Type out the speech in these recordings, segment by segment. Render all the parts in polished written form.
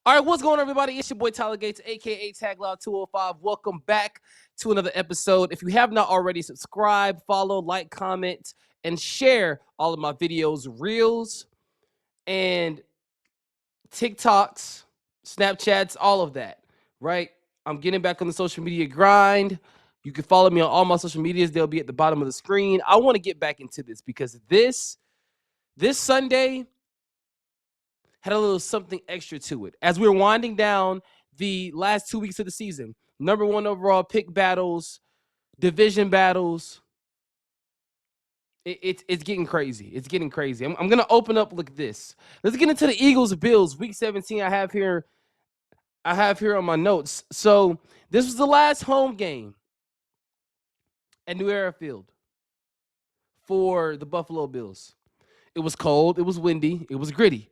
All right, what's going on, everybody? It's your boy Tyler Gates, aka Tagloud 205. Welcome back to another episode. If you have not already, subscribe, follow, like, comment, and share all of my videos, reels, and TikToks, Snapchats, all of that. Right? I'm getting back on the social media grind. You can follow me on all my social medias. They'll be at the bottom of the screen. I want to get back into this because this Sunday had a little something extra to it. As we're winding down the last 2 weeks of the season, number one overall pick battles, division battles, it's getting crazy. It's getting crazy. I'm going to open up like this. Let's get into the Eagles-Bills, week 17 I have here on my notes. So this was the last home game at New Era Field for the Buffalo Bills. It was cold. It was windy. It was gritty.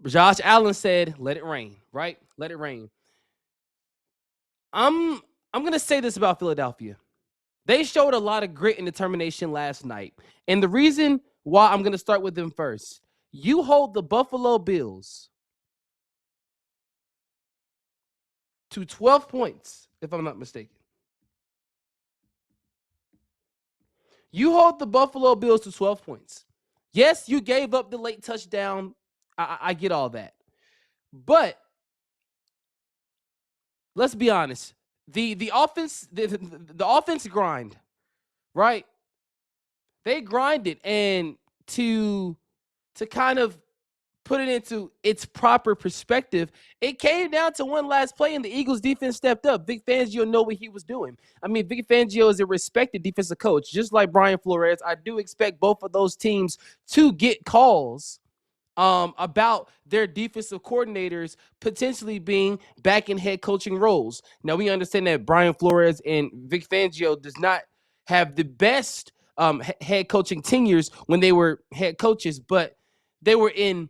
Josh Allen said, "Let it rain," right? Let it rain. I'm going to say this about Philadelphia. They showed a lot of grit and determination last night. And the reason why I'm going to start with them first, you hold the Buffalo Bills to 12 points, if I'm not mistaken. You hold the Buffalo Bills to 12 points. Yes, you gave up the late touchdown. I get all that. But let's be honest. The offense grind, right? They grinded, and to kind of put it into its proper perspective, it came down to one last play, and the Eagles defense stepped up. Vic Fangio know what he was doing. I mean, Vic Fangio is a respected defensive coach, just like Brian Flores. I do expect both of those teams to get calls about their defensive coordinators potentially being back in head coaching roles. Now, we understand that Brian Flores and Vic Fangio does not have the best head coaching tenures when they were head coaches, but they were in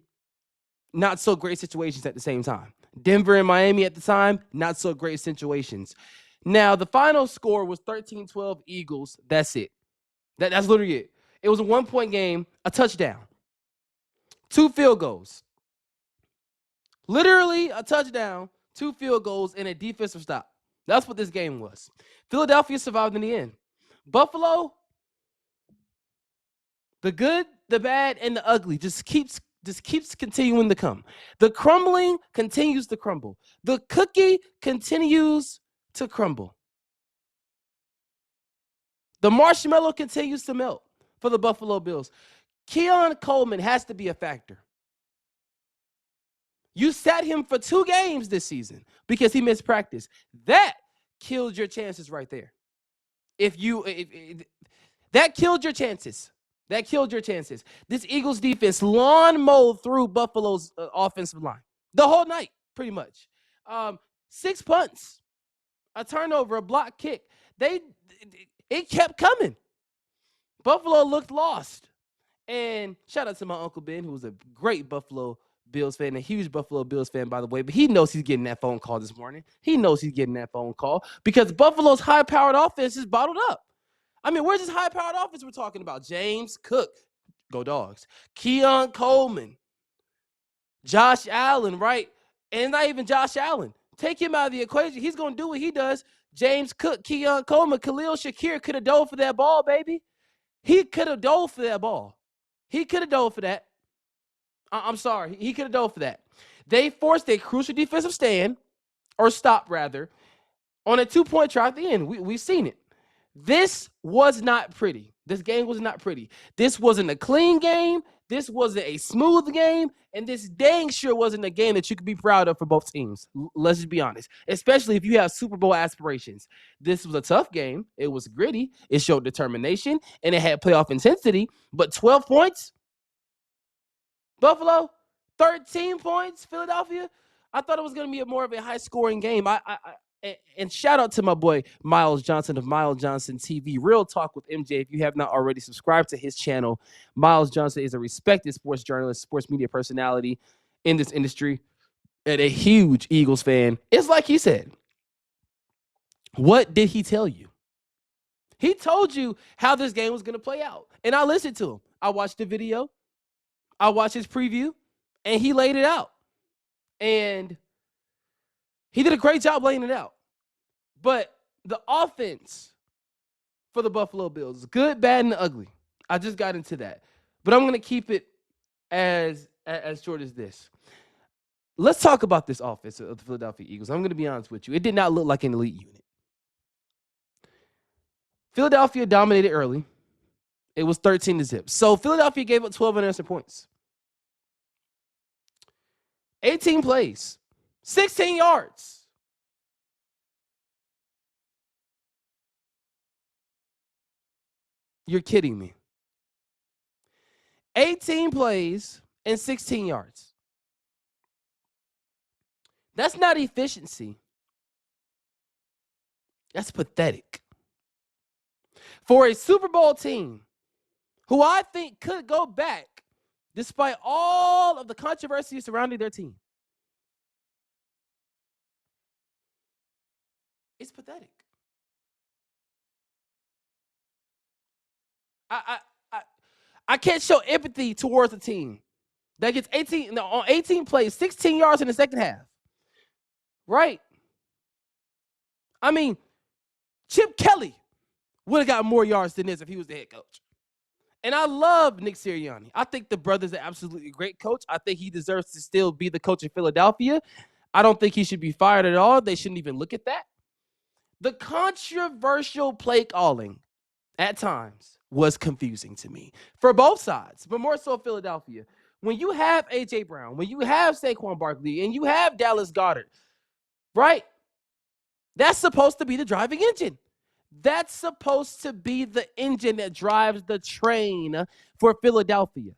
not so great situations at the same time. Denver and Miami at the time, not so great situations. Now, the final score was 13-12 Eagles. That's it. That's literally it. It was a 1-point game, a touchdown, 2 field goals. Literally a touchdown, 2 field goals, and a defensive stop. That's what this game was. Philadelphia survived in the end. Buffalo, the good, the bad, and the ugly just keeps continuing to come. The crumbling continues to crumble. The cookie continues to crumble. The marshmallow continues to melt for the Buffalo Bills. Keon Coleman has to be a factor. You sat him for 2 games this season because he missed practice. That killed your chances right there. That killed your chances. That killed your chances. This Eagles defense lawn mowed through Buffalo's offensive line the whole night, pretty much. 6 punts, a turnover, a block kick. It kept coming. Buffalo looked lost. And shout out to my Uncle Ben, who was a great Buffalo Bills fan, a huge Buffalo Bills fan, by the way. But he knows he's getting that phone call this morning. He knows he's getting that phone call because Buffalo's high-powered offense is bottled up. I mean, where's this high-powered offense we're talking about? James Cook, go Dogs. Keon Coleman, Josh Allen, right? And not even Josh Allen. Take him out of the equation. He's going to do what he does. James Cook, Keon Coleman, Khalil Shakir could have dove for that ball, baby. He could have dove for that ball. He could have dove for that. I'm sorry. He could have dove for that. They forced a crucial defensive stand, or stop rather, on a 2-point try at the end. We've seen it. This was not pretty. This game was not pretty. This wasn't a clean game. This wasn't a smooth game. And this dang sure wasn't a game that you could be proud of for both teams. Let's just be honest. Especially if you have Super Bowl aspirations. This was a tough game. It was gritty. It showed determination. And it had playoff intensity. But 12 points? Buffalo? 13 points? Philadelphia? I thought it was going to be more of a high-scoring game. And shout out to my boy Miles Johnson of Miles Johnson TV. Real Talk with MJ. If you have not already subscribed to his channel, Miles Johnson is a respected sports journalist, sports media personality in this industry, and a huge Eagles fan. It's like he said. What did he tell you? He told you how this game was going to play out. And I listened to him. I watched the video. I watched his preview. And he laid it out. And He did a great job laying it out. But the offense for the Buffalo Bills is good, bad, and ugly. I just got into that. But I'm going to keep it as short as this. Let's talk about this offense of the Philadelphia Eagles. I'm going to be honest with you. It did not look like an elite unit. Philadelphia dominated early. It was 13-0. So Philadelphia gave up 12 unanswered points. 18 plays, 16 yards. You're kidding me. 18 plays and 16 yards. That's not efficiency. That's pathetic. For a Super Bowl team who I think could go back despite all of the controversy surrounding their team. It's pathetic. I can't show empathy towards a team that gets 18 plays, 16 yards in the second half. Right? I mean, Chip Kelly would have got more yards than this if he was the head coach. And I love Nick Sirianni. I think the brother's an absolutely great coach. I think he deserves to still be the coach of Philadelphia. I don't think he should be fired at all. They shouldn't even look at that. The controversial play calling at times was confusing to me for both sides, but more so Philadelphia. When you have A.J. Brown, when you have Saquon Barkley, and you have Dallas Goedert, right? That's supposed to be the driving engine. That's supposed to be the engine that drives the train for Philadelphia.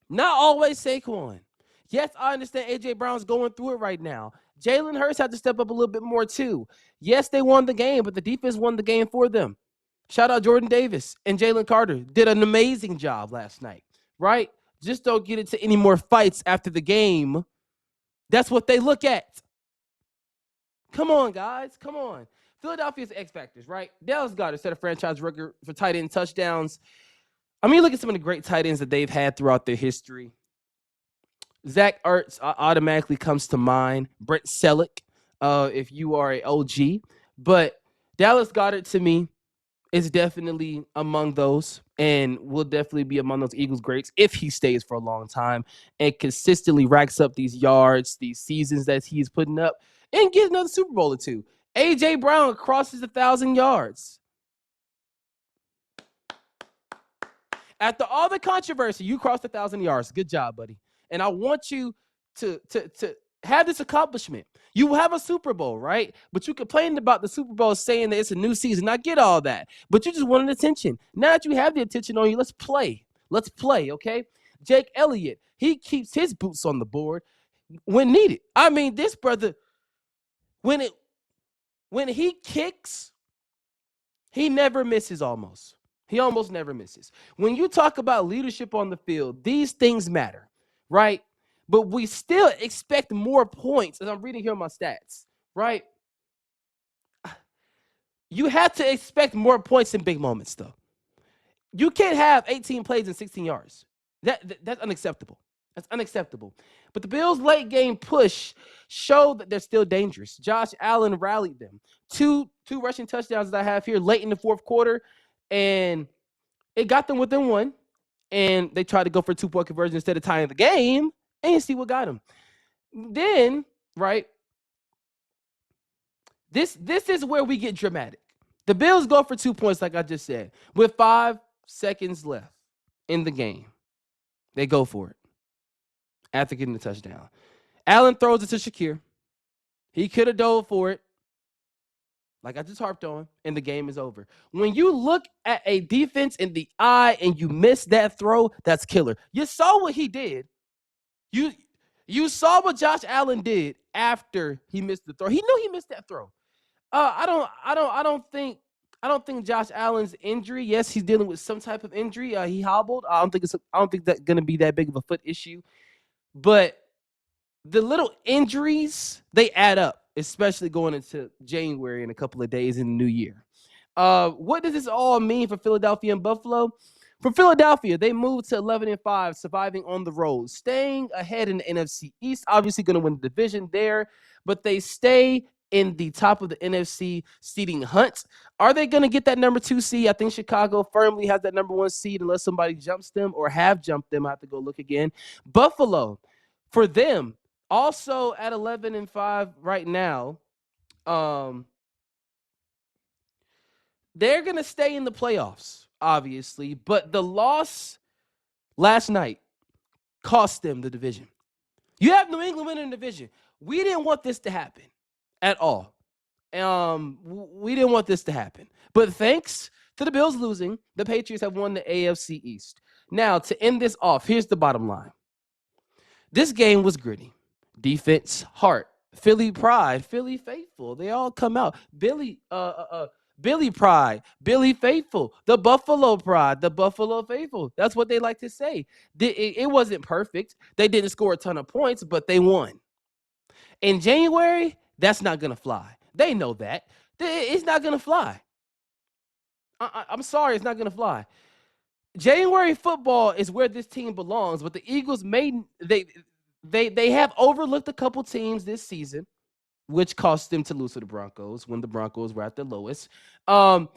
Not always Saquon. Yes, I understand A.J. Brown's going through it right now. Jalen Hurts had to step up a little bit more too. Yes, they won the game, but the defense won the game for them. Shout out Jordan Davis and Jalen Carter. Did an amazing job last night, right? Just don't get into any more fights after the game. That's what they look at. Come on, guys. Come on. Philadelphia's X factors, right? Dallas Goedert set a franchise record for tight end touchdowns. I mean, look at some of the great tight ends that they've had throughout their history. Zach Ertz automatically comes to mind. Brent Selleck, if you are an OG. But Dallas Goedert, to me, is definitely among those and will definitely be among those Eagles greats if he stays for a long time and consistently racks up these yards, these seasons that he's putting up, and get another Super Bowl or two. A.J. Brown crosses 1,000 yards. After all the controversy, you crossed 1,000 yards. Good job, buddy. And I want you to have this accomplishment. You have a Super Bowl, right? But you complained about the Super Bowl saying that it's a new season. I get all that. But you just wanted attention. Now that you have the attention on you, let's play. Let's play, okay? Jake Elliott, he keeps his boots on the board when needed. I mean, this brother, when he kicks, he never misses almost. He almost never misses. When you talk about leadership on the field, these things matter, right? But we still expect more points, as I'm reading here my stats, right? You have to expect more points in big moments, though. You can't have 18 plays and 16 yards. That's unacceptable. That's unacceptable. But the Bills' late game push showed that they're still dangerous. Josh Allen rallied them. Two rushing touchdowns that I have here late in the fourth quarter, and it got them within one. And they tried to go for a 2-point conversion instead of tying the game. And you see what got him. Then, right, this is where we get dramatic. The Bills go for 2 points, like I just said, with 5 seconds left in the game. They go for it after getting the touchdown. Allen throws it to Shakir. He could have dove for it, like I just harped on, and the game is over. When you look at a defense in the eye and you miss that throw, that's killer. You saw what he did. You saw what Josh Allen did after he missed the throw. He knew he missed that throw. I don't think Josh Allen's injury. Yes, he's dealing with some type of injury. He hobbled. I don't think that's going to be that big of a foot issue. But the little injuries, they add up, especially going into January in a couple of days in the new year. What does this all mean for Philadelphia and Buffalo? For Philadelphia, they moved to 11-5, surviving on the road, staying ahead in the NFC East. Obviously, going to win the division there, but they stay in the top of the NFC seeding hunt. Are they going to get that number 2 seed? I think Chicago firmly has that number 1 seed unless somebody jumps them or have jumped them. I have to go look again. Buffalo, for them, also at 11-5 right now. They're going to stay in the playoffs, obviously, but the loss last night cost them the division. You have New England winning the division. We didn't want this to happen at all. We didn't want this to happen. But thanks to the Bills losing, the Patriots have won the AFC East. Now, to end this off, here's the bottom line. This game was gritty. Defense, heart. Philly pride, Philly faithful. They all come out. Billy pride, Billy faithful. The Buffalo pride, the Buffalo faithful. That's what they like to say. It wasn't perfect. They didn't score a ton of points, but they won. In January, that's not going to fly. They know that. It's not going to fly. I'm sorry, it's not going to fly. January football is where this team belongs, but the Eagles they have overlooked a couple teams this season, which cost them to lose to the Broncos when the Broncos were at their lowest. They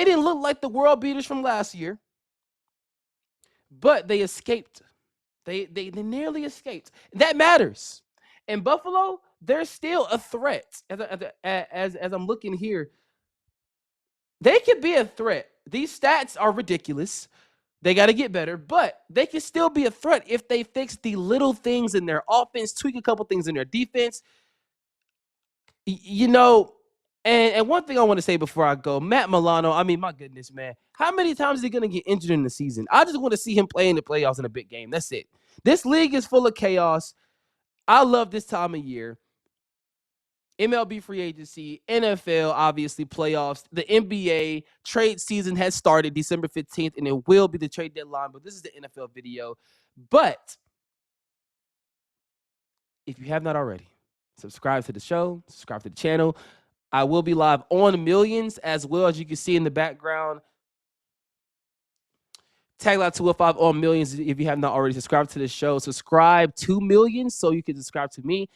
didn't look like the world beaters from last year, but they escaped. They nearly escaped. That matters. And Buffalo, they're still a threat. As I'm looking here, they could be a threat. These stats are ridiculous. They got to get better, but they can still be a threat if they fix the little things in their offense, tweak a couple things in their defense. You know, and one thing I want to say before I go, Matt Milano, I mean, my goodness, man. How many times is he going to get injured in the season? I just want to see him play in the playoffs in a big game. That's it. This league is full of chaos. I love this time of year. MLB free agency, NFL, obviously, playoffs. The NBA trade season has started December 15th, and it will be the trade deadline, but this is the NFL video. But if you have not already, subscribe to the show, subscribe to the channel. I will be live on Millions as well, as you can see in the background. Tagline 205 on Millions. If you have not already subscribed to the show, subscribe to Millions so you can subscribe to me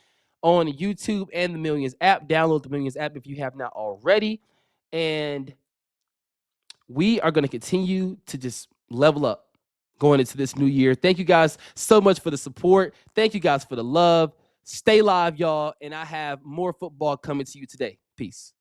on YouTube and the Millions app. Download the Millions app if you have not already. And we are going to continue to just level up going into this new year. Thank you guys so much for the support. Thank you guys for the love. Stay live, y'all. And I have more football coming to you today. Peace.